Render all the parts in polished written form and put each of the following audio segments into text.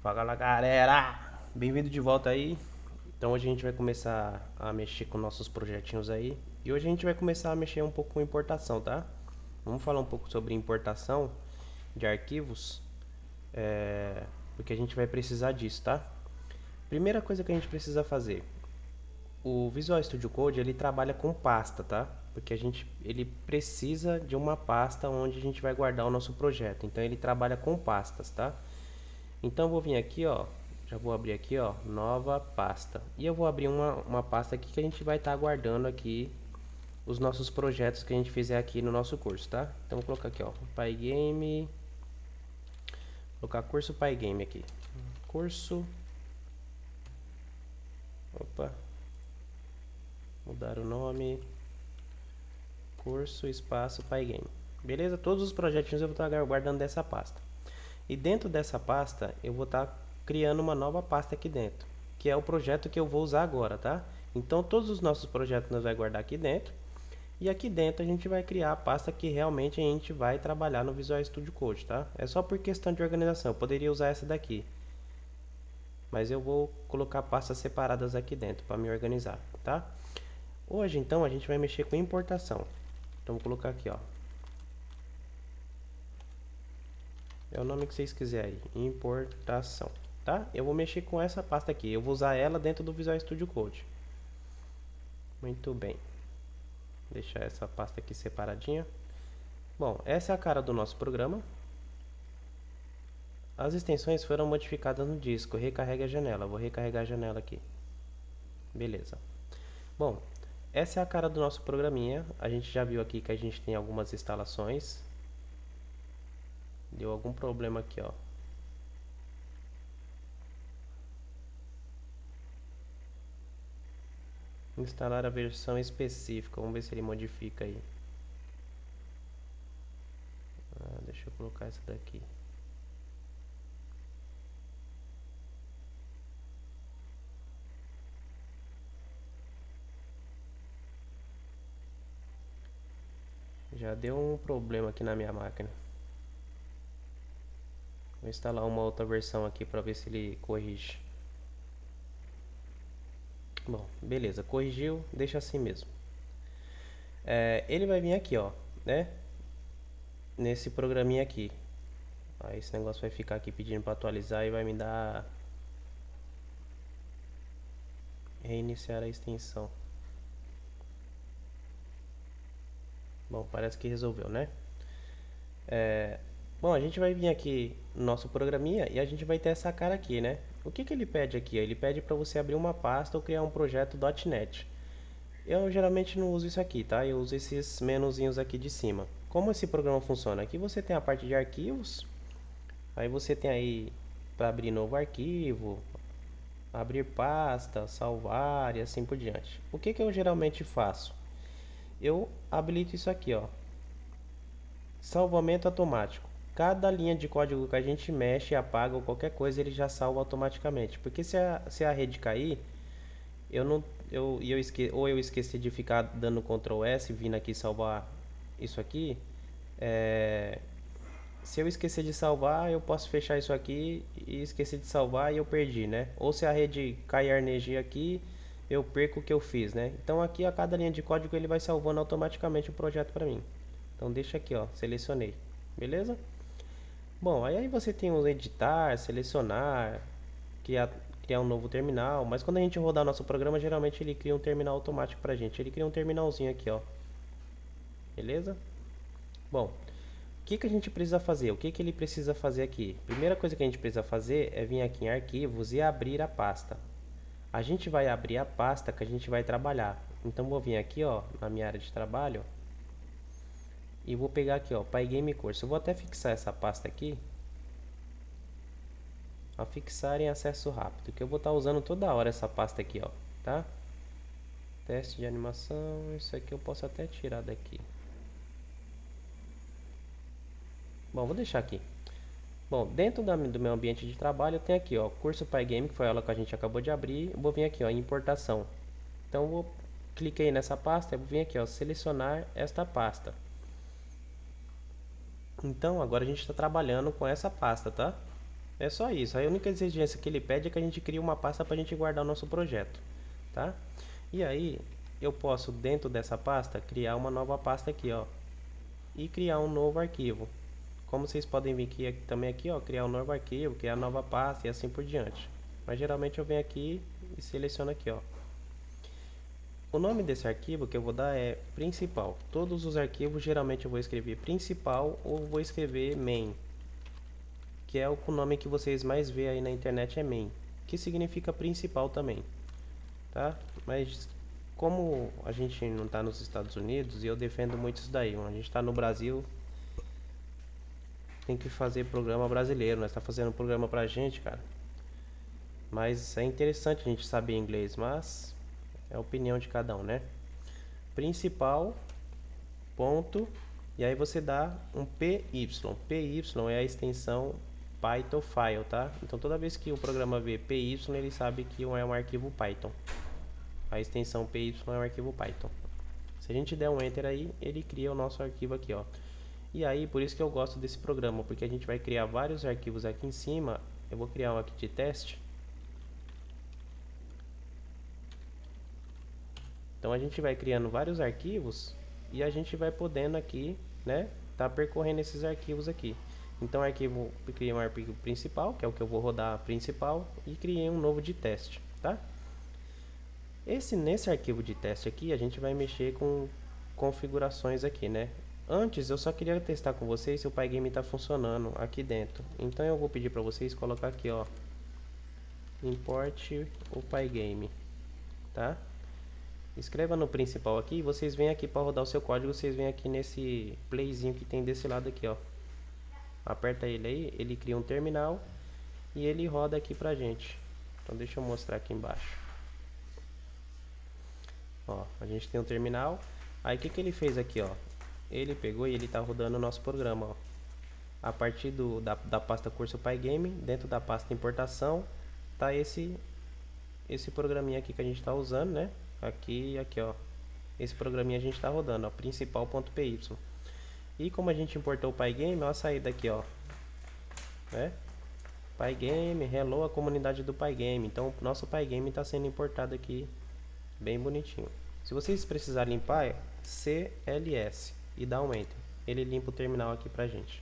Fala lá, galera! Bem-vindo de volta aí. Então hoje a gente vai começar a mexer com nossos projetinhos aí. E hoje a gente vai começar a mexer um pouco com importação, tá? Vamos falar um pouco sobre importação de arquivos, porque a gente vai precisar disso, tá? Primeira coisa que a gente precisa fazer, o Visual Studio Code ele trabalha com pasta, tá? Porque ele precisa de uma pasta onde a gente vai guardar o nosso projeto. Então ele trabalha com pastas, tá? Então eu vou vir aqui, ó, já vou abrir aqui, ó, nova pasta. E eu vou abrir uma pasta aqui que a gente vai estar guardando aqui os nossos projetos que a gente fizer aqui no nosso curso, tá? Então vou colocar aqui, ó, Pygame, colocar curso Pygame aqui. Curso, opa, mudar o nome, curso espaço Pygame. Beleza? Todos os projetinhos eu vou estar guardando dessa pasta. E dentro dessa pasta eu vou estar criando uma nova pasta aqui dentro, que é o projeto que eu vou usar agora, tá? Então todos os nossos projetos nós vamos guardar aqui dentro. E aqui dentro a gente vai criar a pasta que realmente a gente vai trabalhar no Visual Studio Code, tá? É só por questão de organização, eu poderia usar essa daqui. Mas eu vou colocar pastas separadas aqui dentro para me organizar, tá? Hoje então a gente vai mexer com importação. Então vou colocar aqui, ó. É o nome que vocês quiserem, importação, tá? Eu vou mexer com essa pasta aqui, eu vou usar ela dentro do Visual Studio Code. Muito bem. Deixar essa pasta aqui separadinha. Bom, essa é a cara do nosso programa. As extensões foram modificadas no disco. Recarregue a janela. Vou recarregar a janela aqui. Beleza. Bom, essa é a cara do nosso programinha. A gente já viu aqui que a gente tem algumas instalações. Deu algum problema aqui, ó. Instalar a versão específica. Vamos ver se ele modifica aí. Deixa eu colocar essa daqui. Já deu um problema aqui na minha máquina. Vou instalar uma outra versão aqui para ver se ele corrige. Bom, beleza, corrigiu, deixa assim mesmo. Ele vai vir aqui, ó, né? Nesse programinha aqui. Aí esse negócio vai ficar aqui pedindo para atualizar e vai me dar reiniciar a extensão. Bom, parece que resolveu, né? Bom, a gente vai vir aqui no nosso programinha e a gente vai ter essa cara aqui, né? O que que ele pede aqui? Ele pede para você abrir uma pasta ou criar um projeto .NET. Eu geralmente não uso isso aqui, tá? Eu uso esses menuzinhos aqui de cima. Como esse programa funciona? Aqui você tem a parte de arquivos, aí você tem aí para abrir novo arquivo, abrir pasta, salvar e assim por diante. O que que eu geralmente faço? Eu habilito isso aqui, ó, salvamento automático. Cada linha de código que a gente mexe, apaga ou qualquer coisa, ele já salva automaticamente. Porque se a rede cair, eu não ou eu esqueci de ficar dando Ctrl S, vindo aqui salvar isso aqui, é, se eu esquecer de salvar, eu posso fechar isso aqui e esquecer de salvar e eu perdi, né? Ou se a rede cair a energia aqui, eu perco o que eu fiz, né? Então aqui a cada linha de código ele vai salvando automaticamente o projeto para mim. Então deixa aqui, ó, selecionei. Beleza? Bom, aí você tem o editar, selecionar, criar, criar um novo terminal, mas quando a gente rodar nosso programa, geralmente ele cria um terminal automático pra gente. Ele cria um terminalzinho aqui, ó. Beleza? Bom, o que que a gente precisa fazer? O que que ele precisa fazer aqui? Primeira coisa que a gente precisa fazer é vir aqui em arquivos e abrir a pasta. A gente vai abrir a pasta que a gente vai trabalhar. Então vou vir aqui, ó, na minha área de trabalho e vou pegar aqui, ó, Pygame Course. Eu vou até fixar essa pasta aqui, a fixar em acesso rápido, que eu vou estar usando toda hora essa pasta aqui, ó, tá? Teste de animação, isso aqui eu posso até tirar daqui. Bom, vou deixar aqui. Bom, dentro do meu ambiente de trabalho eu tenho aqui, ó, curso Pygame, que foi a aula que a gente acabou de abrir. Eu vou vir aqui, ó, importação. Então eu cliquei nessa pasta, eu vou vir aqui, ó, selecionar esta pasta. Então agora a gente está trabalhando com essa pasta, tá? É só isso. A única exigência que ele pede é que a gente crie uma pasta para a gente guardar o nosso projeto, tá? E aí eu posso dentro dessa pasta criar uma nova pasta aqui, ó, e criar um novo arquivo. Como vocês podem ver aqui também aqui, ó, criar um novo arquivo, criar nova pasta e assim por diante. Mas geralmente eu venho aqui e seleciono aqui, ó. O nome desse arquivo que eu vou dar é principal. Todos os arquivos geralmente eu vou escrever principal ou vou escrever main, que é o nome que vocês mais vê aí na internet é main, que significa principal também, tá? Mas como a gente não está nos Estados Unidos e eu defendo muito isso daí, a gente está no Brasil, tem que fazer programa brasileiro, nós está fazendo programa pra gente, cara. Mas é interessante a gente saber inglês, mas é a opinião de cada um, né? Principal, ponto, e aí você dá um PY. PY é a extensão Python file, tá? Então toda vez que o programa vê PY, ele sabe que é um arquivo Python. A extensão PY é um arquivo Python. Se a gente der um Enter aí, ele cria o nosso arquivo aqui, ó. E aí, por isso que eu gosto desse programa, porque a gente vai criar vários arquivos aqui em cima. Eu vou criar um aqui de teste. Então a gente vai criando vários arquivos e a gente vai podendo aqui, né, tá percorrendo esses arquivos aqui. Então arquivo, criei um arquivo principal, que é o que eu vou rodar principal, e criei um novo de teste, tá? Nesse arquivo de teste aqui, a gente vai mexer com configurações aqui, né? Antes eu só queria testar com vocês se o Pygame está funcionando aqui dentro. Então eu vou pedir para vocês colocar aqui, ó, import o Pygame, tá? Escreva no principal aqui, vocês vêm aqui para rodar o seu código, vocês vêm aqui nesse playzinho que tem desse lado aqui, ó. Aperta ele aí, ele cria um terminal e ele roda aqui pra gente. Então deixa eu mostrar aqui embaixo. Ó, a gente tem um terminal. Aí o que ele fez aqui, ó? Ele pegou e ele tá rodando o nosso programa, ó. A partir da pasta curso Pygame, dentro da pasta importação, tá esse programinha aqui que a gente está usando, né? Aqui e aqui, ó. Esse programinha a gente está rodando, ó, principal.py. E como a gente importou o Pygame, ó, a saída aqui, ó, né? Pygame, hello a comunidade do Pygame. Então, o nosso Pygame está sendo importado aqui, bem bonitinho. Se vocês precisarem limpar, é CLS e dá um Enter. Ele limpa o terminal aqui pra gente.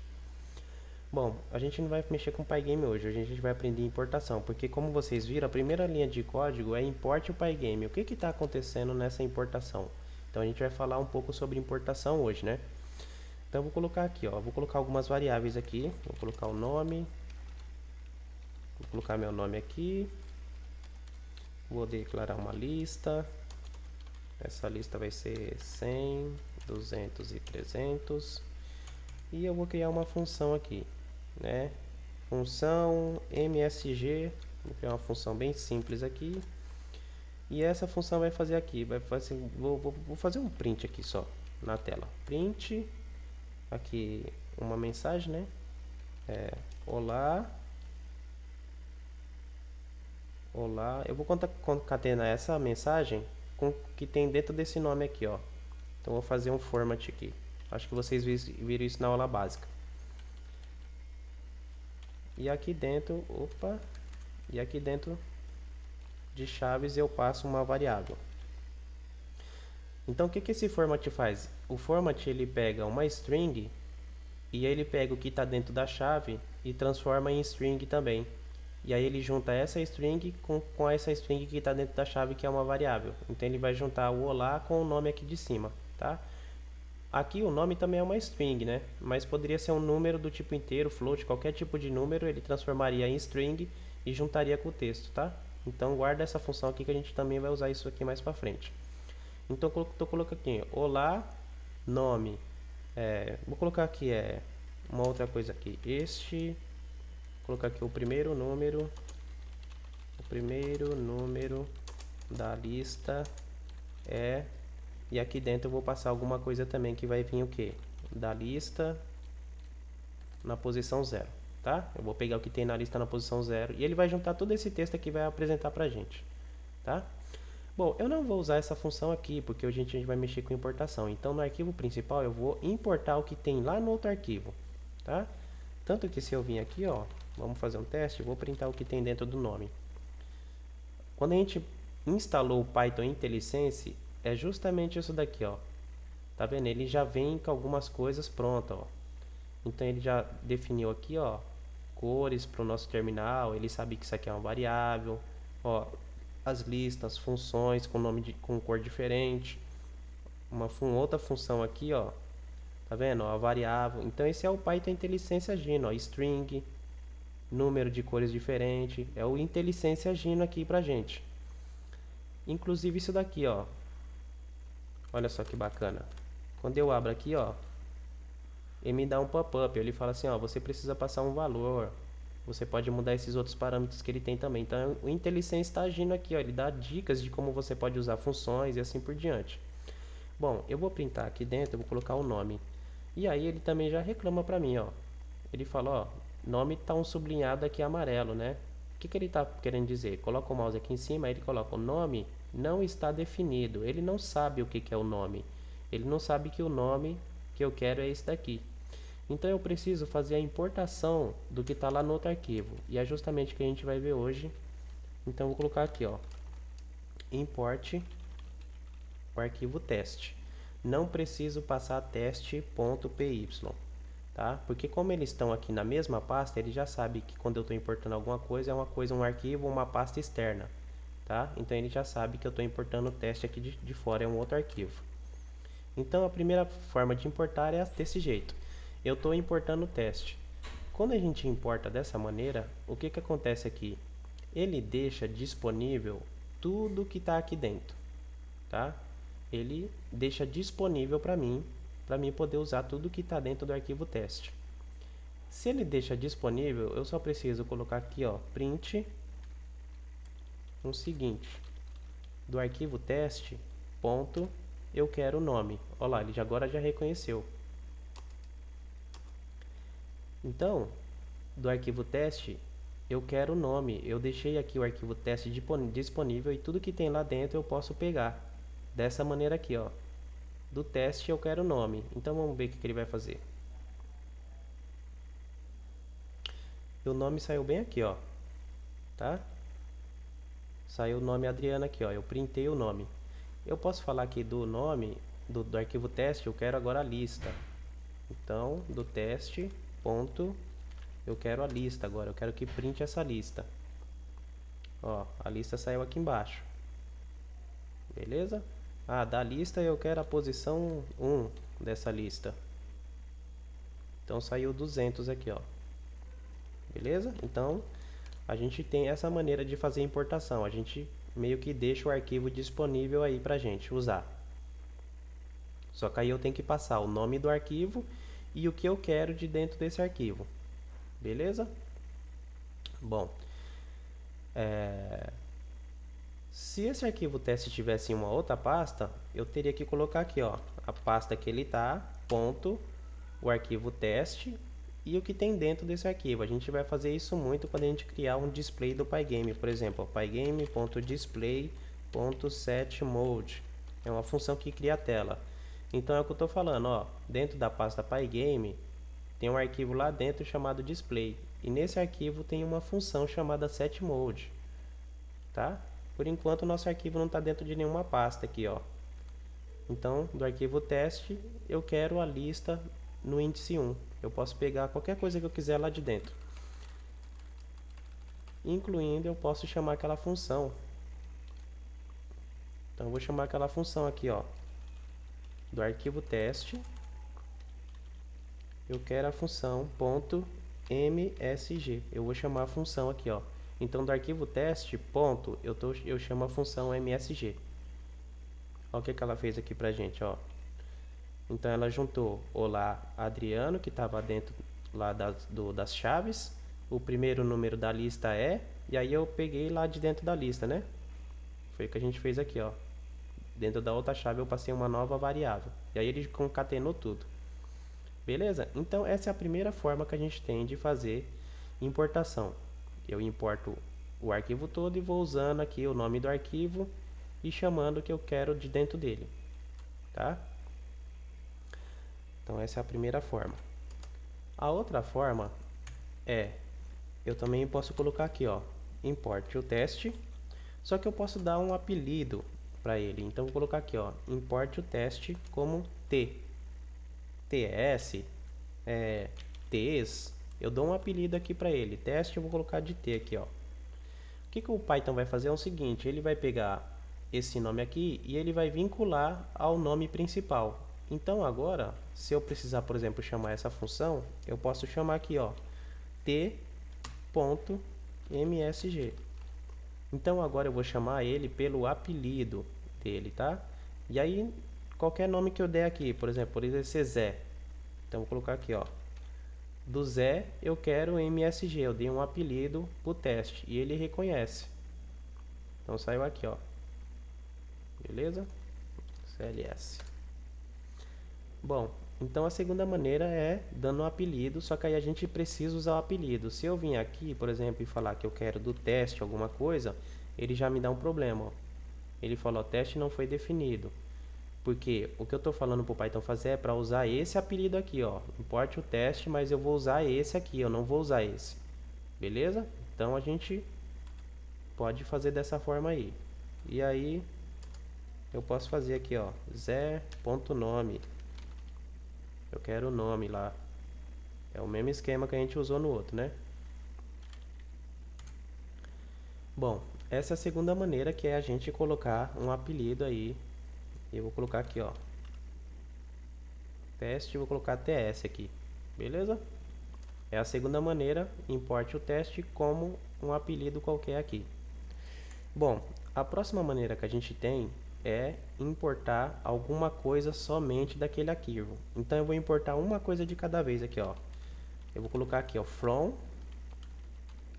Bom, a gente não vai mexer com o Pygame hoje, a gente vai aprender importação, porque como vocês viram, a primeira linha de código é importe o Pygame. O que está acontecendo nessa importação? Então a gente vai falar um pouco sobre importação hoje, né? Então eu vou colocar aqui, ó, vou colocar algumas variáveis aqui, vou colocar o nome, vou colocar meu nome aqui, vou declarar uma lista, essa lista vai ser 100, 200 e 300, e eu vou criar uma função aqui, né? Função MSG, vou criar uma função bem simples aqui. E essa função vai fazer aqui, vou fazer um print aqui só na tela. Print, aqui uma mensagem, né? Olá. Olá. Eu vou concatenar essa mensagem com o que tem dentro desse nome aqui, ó. Então vou fazer um format aqui. Acho que vocês viram isso na aula básica. E aqui dentro, opa, e aqui dentro de chaves eu passo uma variável. Então o que esse format faz? O format ele pega uma string e aí ele pega o que está dentro da chave e transforma em string também. E aí ele junta essa string com essa string que está dentro da chave, que é uma variável. Então ele vai juntar o olá com o nome aqui de cima, tá? Aqui o nome também é uma string, né? Mas poderia ser um número do tipo inteiro, float, qualquer tipo de número, ele transformaria em string e juntaria com o texto, tá? Então guarda essa função aqui que a gente também vai usar isso aqui mais para frente. Então estou colocando aqui, olá, nome. Vou colocar aqui uma outra coisa aqui. Vou colocar aqui o primeiro número da lista é, e aqui dentro eu vou passar alguma coisa também que vai vir o que? Da lista na posição 0, tá? Eu vou pegar o que tem na lista na posição 0 e ele vai juntar todo esse texto aqui e vai apresentar pra gente, tá? Bom, eu não vou usar essa função aqui, porque hoje a gente vai mexer com importação. Então, no arquivo principal, eu vou importar o que tem lá no outro arquivo, tá? Tanto que se eu vir aqui, ó, Vamos fazer um teste? Vou printar o que tem dentro do nome. Quando a gente instalou o Python IntelliSense, é justamente isso daqui, ó. Tá vendo? Ele já vem com algumas coisas prontas, ó. Então ele já definiu aqui, ó, cores para o nosso terminal. Ele sabe que isso aqui é uma variável, ó, as listas, funções com nome com cor diferente, outra função aqui, ó. Tá vendo? Ó, a variável. Então esse é o Python IntelliSense agindo, ó, string, número de cores diferente, é o IntelliSense agindo aqui pra gente. Inclusive isso daqui, ó. Olha só que bacana. Quando eu abro aqui, ó, ele me dá um pop-up. Ele fala assim, ó, você precisa passar um valor. Você pode mudar esses outros parâmetros que ele tem também. Então o IntelliSense está agindo aqui, ó. Ele dá dicas de como você pode usar funções e assim por diante. Bom, eu vou printar aqui dentro, eu vou colocar o nome. E aí ele também já reclama pra mim, ó. Ele fala, ó, nome tá um sublinhado aqui amarelo, né? O que ele tá querendo dizer? Coloca o mouse aqui em cima, aí ele coloca o nome não está definido. Ele não sabe o que é o nome. Ele não sabe que o nome que eu quero é esse daqui. Então eu preciso fazer a importação do que está lá no outro arquivo. E é justamente o que a gente vai ver hoje. Então eu vou colocar aqui, ó, import o arquivo teste. Não preciso passar teste.py, tá? Porque como eles estão aqui na mesma pasta, ele já sabe que quando eu estou importando alguma coisa, é uma coisa, um arquivo ou uma pasta externa, tá? Então ele já sabe que eu estou importando o teste aqui de fora, é um outro arquivo. Então a primeira forma de importar é desse jeito. Eu estou importando o teste. Quando a gente importa dessa maneira, o que acontece aqui? Ele deixa disponível tudo que está aqui dentro, tá? Ele deixa disponível para mim poder usar tudo que está dentro do arquivo teste. Se ele deixa disponível, eu só preciso colocar aqui, ó, print o seguinte, do arquivo teste, ponto, eu quero o nome. Olha lá, ele agora já reconheceu. Então, do arquivo teste, eu quero o nome. Eu deixei aqui o arquivo teste disponível e tudo que tem lá dentro eu posso pegar. Dessa maneira aqui, ó. Do teste eu quero o nome. Então vamos ver o que ele vai fazer. E o nome saiu bem aqui, ó. Tá? Saiu o nome Adriana aqui, ó. Eu printei o nome. Eu posso falar aqui do nome do arquivo teste, eu quero agora a lista. Então, do teste, ponto, eu quero a lista agora. Eu quero que printe essa lista. Ó, a lista saiu aqui embaixo. Beleza? Ah, da lista eu quero a posição 1 dessa lista. Então saiu 200 aqui, ó. Beleza? Então a gente tem essa maneira de fazer importação. A gente meio que deixa o arquivo disponível aí pra gente usar. Só que aí eu tenho que passar o nome do arquivo e o que eu quero de dentro desse arquivo. Beleza? Bom, se esse arquivo teste tivesse em uma outra pasta, eu teria que colocar aqui, ó, a pasta que ele está, ponto, o arquivo teste e o que tem dentro desse arquivo. A gente vai fazer isso muito quando a gente criar um display do Pygame, por exemplo, pygame.display.setMode é uma função que cria a tela. Então é o que eu estou falando, ó, dentro da pasta Pygame tem um arquivo lá dentro chamado display e nesse arquivo tem uma função chamada setMode, tá? Por enquanto o nosso arquivo não está dentro de nenhuma pasta aqui, ó. Então, do arquivo teste, eu quero a lista no índice 1. Eu posso pegar qualquer coisa que eu quiser lá de dentro. Incluindo, eu posso chamar aquela função. Então, eu vou chamar aquela função aqui, ó. Do arquivo teste, eu quero a função .msg. Eu vou chamar a função aqui, ó. Então, do arquivo teste, ponto, eu chamo a função msg. Olha o que ela fez aqui pra gente, ó. Então ela juntou Olá Adriano, que estava dentro lá das chaves. O primeiro número da lista é, e aí eu peguei lá de dentro da lista, né? Foi o que a gente fez aqui, ó. Dentro da outra chave eu passei uma nova variável. E aí ele concatenou tudo. Beleza? Então essa é a primeira forma que a gente tem de fazer importação. Eu importo o arquivo todo e vou usando aqui o nome do arquivo e chamando o que eu quero de dentro dele, tá? Então essa é a primeira forma. A outra forma é eu também posso colocar aqui, ó, import o teste, só que eu posso dar um apelido para ele. Então vou colocar aqui, ó, import o teste como TS, Ts. Eu dou um apelido aqui para ele. Teste eu vou colocar de T aqui, ó. O que o Python vai fazer é o seguinte, ele vai pegar esse nome aqui e ele vai vincular ao nome principal. Então agora, se eu precisar, por exemplo, chamar essa função, eu posso chamar aqui, ó, t.msg. Então agora eu vou chamar ele pelo apelido dele, tá? E aí, qualquer nome que eu der aqui, por exemplo, por ser Zé. Então vou colocar aqui, ó. Do Zé eu quero MSG, eu dei um apelido pro teste e ele reconhece. Então saiu aqui, ó. Beleza? CLS. Bom, então a segunda maneira é dando um apelido, só que aí a gente precisa usar o apelido. Se eu vim aqui, por exemplo, e falar que eu quero do teste alguma coisa, ele já me dá um problema, ó. Ele falou, teste não foi definido. Porque o que eu estou falando para o Python fazer é para usar esse apelido aqui, ó. Importe o teste, mas eu vou usar esse aqui, eu não vou usar esse. Beleza? Então a gente pode fazer dessa forma aí. E aí eu posso fazer aqui, ó, Zé.nome. Eu quero o nome lá. É o mesmo esquema que a gente usou no outro, né? Bom, essa é a segunda maneira, que é a gente colocar um apelido aí. Eu vou colocar aqui, ó, teste, vou colocar TS aqui. Beleza? É a segunda maneira, importe o teste como um apelido qualquer aqui. Bom, a próxima maneira que a gente tem é importar alguma coisa somente daquele arquivo. Então eu vou importar uma coisa de cada vez aqui, ó. Eu vou colocar aqui, ó, from,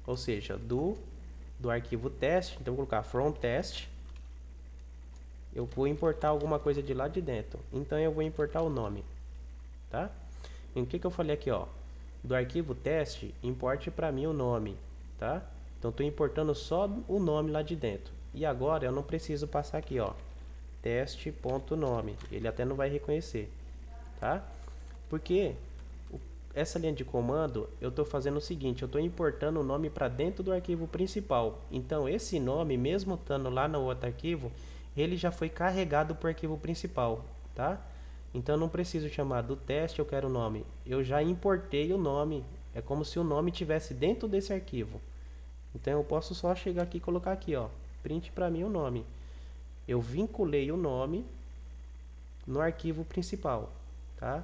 ou seja, do arquivo teste. Então eu vou colocar from test. Eu vou importar alguma coisa de lá de dentro. Então eu vou importar o nome, tá? E o que eu falei aqui, ó? Do arquivo teste, importe para mim o nome, tá? Então estou importando só o nome lá de dentro. E agora eu não preciso passar aqui, ó, teste.nome. Ele até não vai reconhecer, tá? Porque essa linha de comando eu estou fazendo o seguinte, eu estou importando o nome para dentro do arquivo principal. Então esse nome, mesmo estando lá no outro arquivo, ele já foi carregado para o arquivo principal, tá? Então eu não preciso chamar do teste, eu quero o nome. Eu já importei o nome. É como se o nome tivesse dentro desse arquivo. Então eu posso só chegar aqui e colocar aqui, ó, print para mim o nome. Eu vinculei o nome no arquivo principal, tá?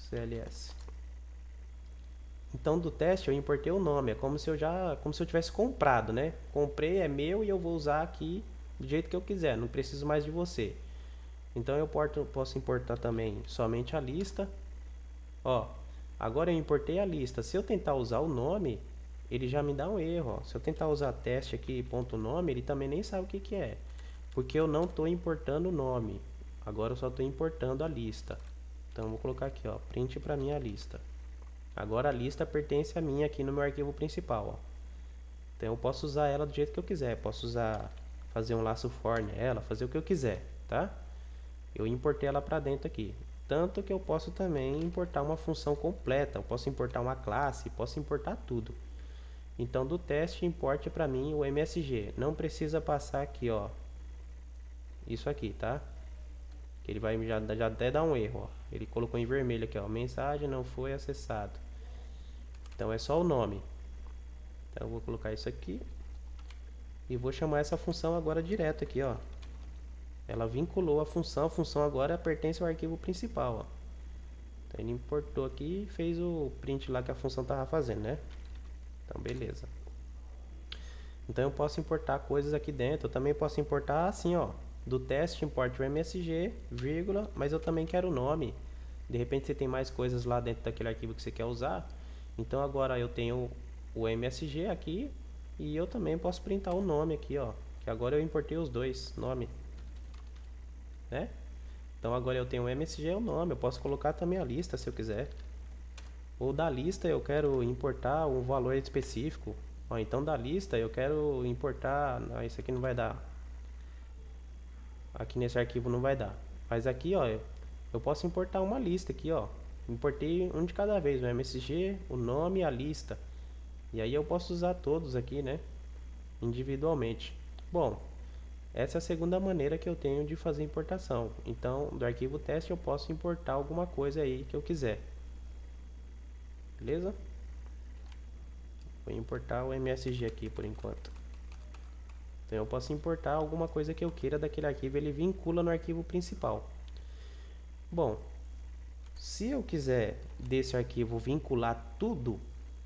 CLS. Então do teste eu importei o nome, é como se eu tivesse comprado, né? Comprei, é meu e eu vou usar aqui do jeito que eu quiser, não preciso mais de você. Então eu posso importar também somente a lista. Ó, agora eu importei a lista. Se eu tentar usar o nome, ele já me dá um erro, ó. Se eu tentar usar teste aqui ponto nome, ele também nem sabe o que que é, porque eu não estou importando o nome. Agora eu só estou importando a lista. Então eu vou colocar aqui, ó, print para mim a lista. Agora a lista pertence a mim aqui no meu arquivo principal, ó. Então eu posso usar ela do jeito que eu quiser. Posso usar, fazer um laço for nela, fazer o que eu quiser, tá? Eu importei ela para dentro aqui. Tanto que eu posso também importar uma função completa. Eu posso importar uma classe, posso importar tudo. Então do teste importe para mim o MSG. Não precisa passar aqui, ó, isso aqui, tá? Que ele vai já até dar um erro, ó. Ele colocou em vermelho aqui, ó, mensagem não foi acessado. Então é só o nome. Então eu vou colocar isso aqui e vou chamar essa função agora direto aqui, ó. Ela vinculou a função agora pertence ao arquivo principal, ó. Então ele importou aqui e fez o print lá que a função estava fazendo, né? Então beleza. Então eu posso importar coisas aqui dentro. Eu também posso importar assim, ó, do teste importe o MSG, vírgula, mas eu também quero o nome. De repente você tem mais coisas lá dentro daquele arquivo que você quer usar. Então agora eu tenho o MSG aqui e eu também posso printar o nome aqui, ó, que agora eu importei os dois nome, né? Então agora eu tenho o MSG e o nome. Eu posso colocar também a lista se eu quiser. Ou da lista eu quero importar um valor específico. Ó, então da lista eu quero importar. Não, isso aqui não vai dar. Aqui nesse arquivo não vai dar. Mas aqui, ó, eu posso importar uma lista aqui, ó. Importei um de cada vez, o MSG, o nome e a lista. E aí eu posso usar todos aqui, né, individualmente. Bom, essa é a segunda maneira que eu tenho de fazer importação. Então, do arquivo teste eu posso importar alguma coisa aí que eu quiser. Beleza? Vou importar o MSG aqui por enquanto. Então eu posso importar alguma coisa que eu queira daquele arquivo, ele vincula no arquivo principal. Bom, se eu quiser desse arquivo vincular tudo,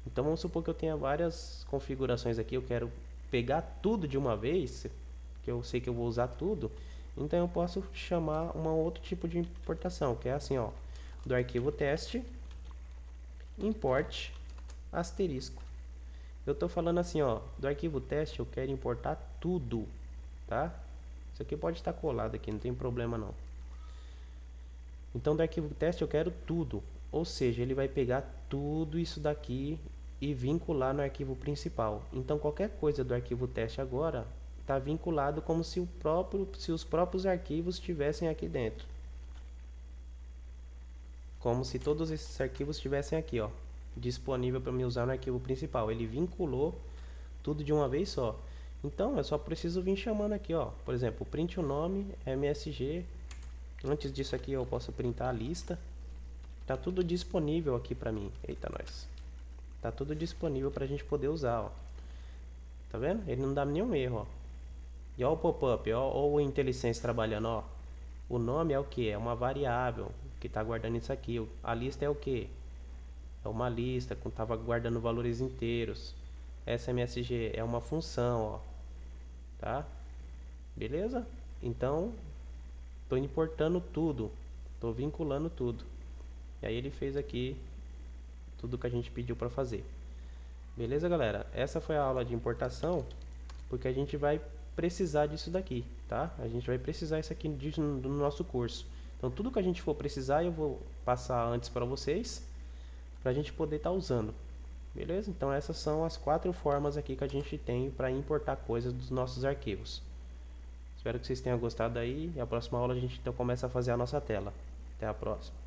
então vamos supor que eu tenha várias configurações aqui, eu quero pegar tudo de uma vez, que eu sei que eu vou usar tudo, então eu posso chamar um outro tipo de importação, que é assim, ó, do arquivo teste, import asterisco. Eu estou falando assim, ó, do arquivo teste eu quero importar tudo, tá? Isso aqui pode estar colado aqui, não tem problema não. Então do arquivo teste eu quero tudo, ou seja, ele vai pegar tudo isso daqui e vincular no arquivo principal. Então qualquer coisa do arquivo teste agora está vinculado como se os próprios arquivos estivessem aqui dentro. Como se todos esses arquivos estivessem aqui, ó, disponível para me usar no arquivo principal. Ele vinculou tudo de uma vez só. Então eu só preciso vir chamando aqui, ó, por exemplo, print o nome MSG. Antes disso aqui eu posso printar a lista. Tá tudo disponível aqui pra mim. Eita, nós. Tá tudo disponível pra gente poder usar, ó. Tá vendo? Ele não dá nenhum erro, ó. E ó o pop-up, ó o IntelliSense trabalhando, ó. O nome é o que? É uma variável que tá guardando isso aqui. A lista é o que? É uma lista que tava guardando valores inteiros. SMSG é uma função, ó. Tá? Beleza? Então, tô importando tudo. Tô vinculando tudo. E aí ele fez aqui tudo que a gente pediu para fazer. Beleza, galera? Essa foi a aula de importação, porque a gente vai precisar disso daqui, tá? A gente vai precisar isso aqui no nosso curso. Então, tudo que a gente for precisar, eu vou passar antes para vocês, para a gente poder estar usando. Beleza? Então, essas são as 4 formas aqui que a gente tem para importar coisas dos nossos arquivos. Espero que vocês tenham gostado aí. E a próxima aula a gente então começa a fazer a nossa tela. Até a próxima.